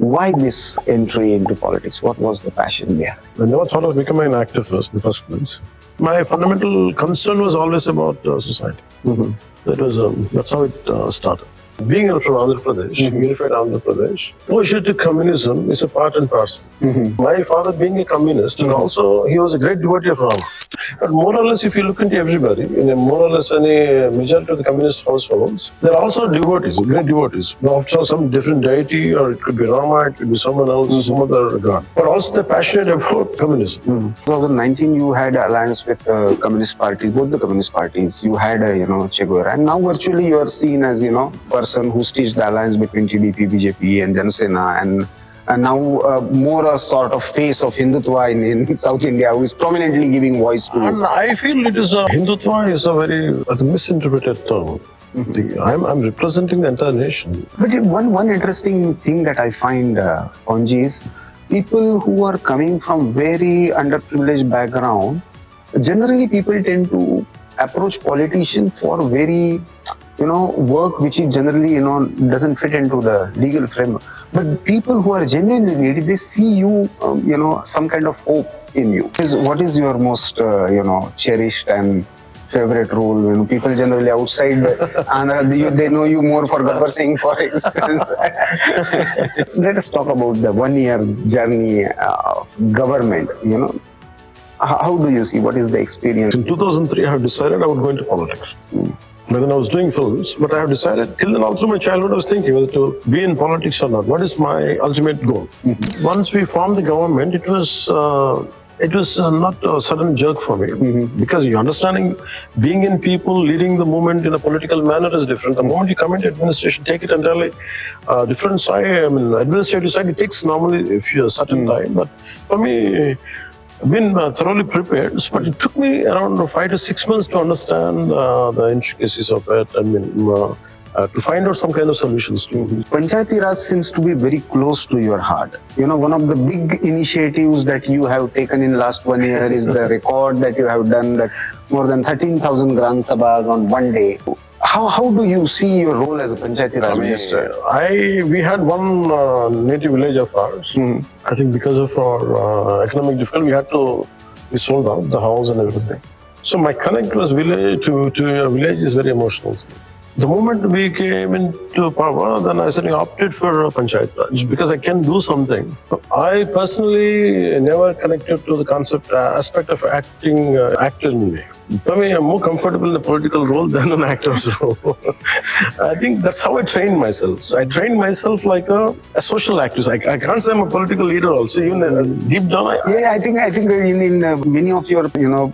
Why this entry into politics? What was the passion there? I never thought of becoming an activist in the first place. My fundamental concern was always about society. That's how it started. Being from Andhra Pradesh, unified Andhra Pradesh, exposure to communism is a part and parcel. My father being a communist, and also he was a great devotee of Rama. But more or less, if you look into everybody, in a more or less any majority of the communist households, they're also devotees, great devotees. After some different deity, or it could be Rama, it could be someone else, some other god. But also they're passionate about communism. 2019, you had alliance with communist parties, both the communist parties. You had, Che Guevara, and now virtually you are seen as, person who stitched the alliance between TDP, BJP, and Janasena, and now more a sort of face of Hindutva in South India, who is prominently giving voice to. And I feel Hindutva is a very misinterpreted term. I'm representing the entire nation. But one interesting thing that I find, Ponji, is people who are coming from very underprivileged background, generally people tend to approach politicians for very work which is generally, doesn't fit into the legal framework. But people who are genuinely needy, they see you, some kind of hope in you. What is your most, cherished and favorite role? People generally outside Andhra, they know you more for Gabbar Singh, for instance. Let us talk about the 1 year journey of government, How do you see? What is the experience? In 2003, I had decided I would go into politics. But then I was doing films, but I have decided, till then all through my childhood I was thinking whether to be in politics or not. What is my ultimate goal? Once we formed the government, it was not a sudden jerk for me, because your understanding, being in people, leading the movement in a political manner is different. The moment you come into administration, take it entirely different side. Administrative side, it takes normally a certain time, but for me, I've been thoroughly prepared, but it took me around 5 to 6 months to understand the intricacies of it. To find out some kind of solutions to it. Panchayati Raj seems to be very close to your heart. One of the big initiatives that you have taken in last 1 year is the record that you have done, that more than 13,000 Gram Sabhas on one day. How do you see your role as a Panchayati Raj minister? We had one native village of ours. I think because of our economic difficulty, we sold out the house and everything. So my connect was village to a village is very emotional. The moment we came into power, then I suddenly opted for Panchayat Raj because I can do something. I personally never connected to the concept aspect of actor in me. For me, I'm more comfortable in a political role than an actor's role. I think that's how I trained myself. So I trained myself like a social activist. I can't say I'm a political leader also. Even deep down, I think in many of your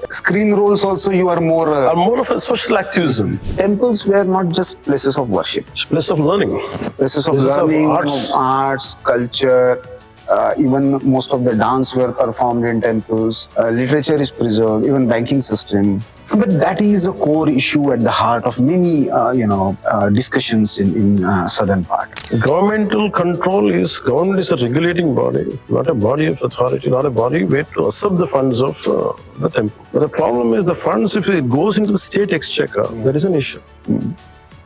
screen roles also you are more of a social activism. Temples were not just places of worship. It's a place of learning. Places of learning, arts, culture. Even most of the dance were performed in temples. Literature is preserved, even banking system. But that is a core issue at the heart of many, discussions in southern part. Governmental government is a regulating body, not a body of authority, not a body where to accept the funds of the temple. But the problem is the funds, if it goes into the state exchequer, there is an issue.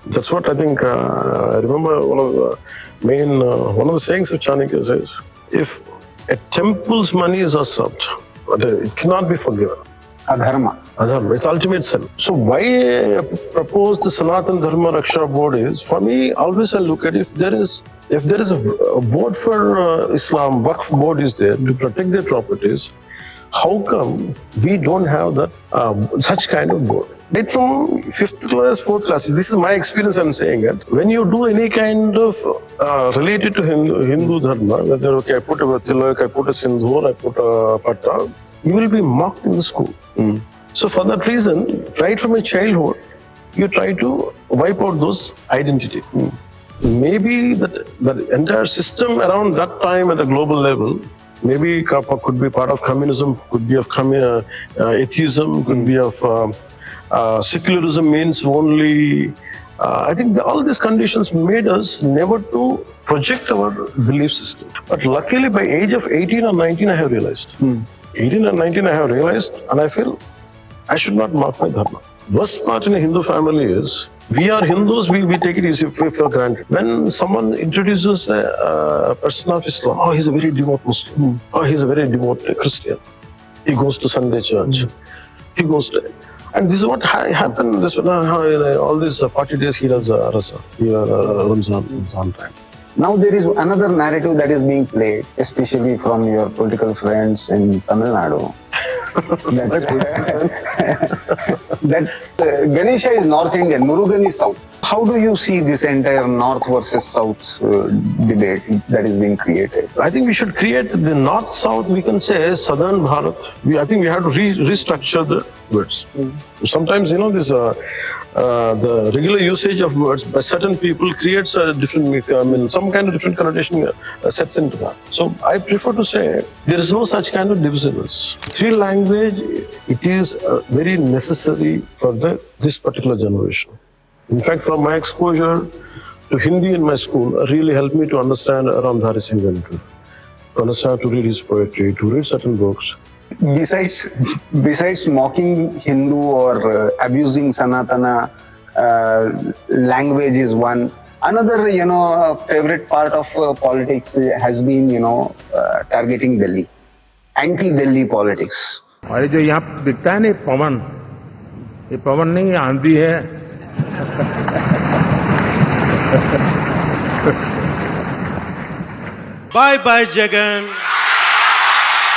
That's what I think. I remember one of the sayings of Chanakya says, if a temple's money is usurped, it cannot be forgiven. Adharma. It's ultimate sin. So why I propose the Sanatan Dharma Raksha Board is, for me, always I look at if there is a board for Islam, Waqf board is there to protect their properties, how come we don't have that such kind of board? Right from 5th class, 4th class, this is my experience I'm saying it. When you do any kind of related to Hindu Dharma, whether I put a tilak, I put a sindoor, I put a patta, you will be mocked in the school. So for that reason, right from my childhood, you try to wipe out those identity. Maybe the entire system around that time at a global level, maybe could be part of communism, could be of atheism, could be of secularism means only. I think all these conditions made us never to project our belief system. But luckily by age of 18 or 19 I have realized. 18 or 19 I have realized, and I feel I should not mark my dharma. Worst part in a Hindu family is, we are Hindus, we take it easy for granted. When someone introduces a person of Islam, oh, he's a very devout Muslim. Oh, he's a very devout Christian. He goes to Sunday church. He goes to... And this is what happened. This, all these 40 days he does Ramzan time. Now there is another narrative that is being played, especially from your political friends in Tamil Nadu. that Ganesha is North Indian, Murugan is South. How do you see this entire North versus South debate that is being created? I think we should create the North-South, we can say Southern Bharat. I think we have to restructure the words. Sometimes, the regular usage of words by certain people creates a different, some kind of different connotation sets into that. So I prefer to say there is no such kind of divisiveness. Three language, it is very necessary for this particular generation. In fact, from my exposure to Hindi in my school, really helped me to understand Ramdhari Singh Ventur, to understand, to read his poetry, to read certain books. Besides mocking Hindu or abusing Sanatana language is one. Another, favorite part of politics has been, targeting Delhi, anti-Delhi politics. और ये जो यहाँ दिखता है ना पवन, ये पवन नहीं आंधी है. Bye bye Jagan.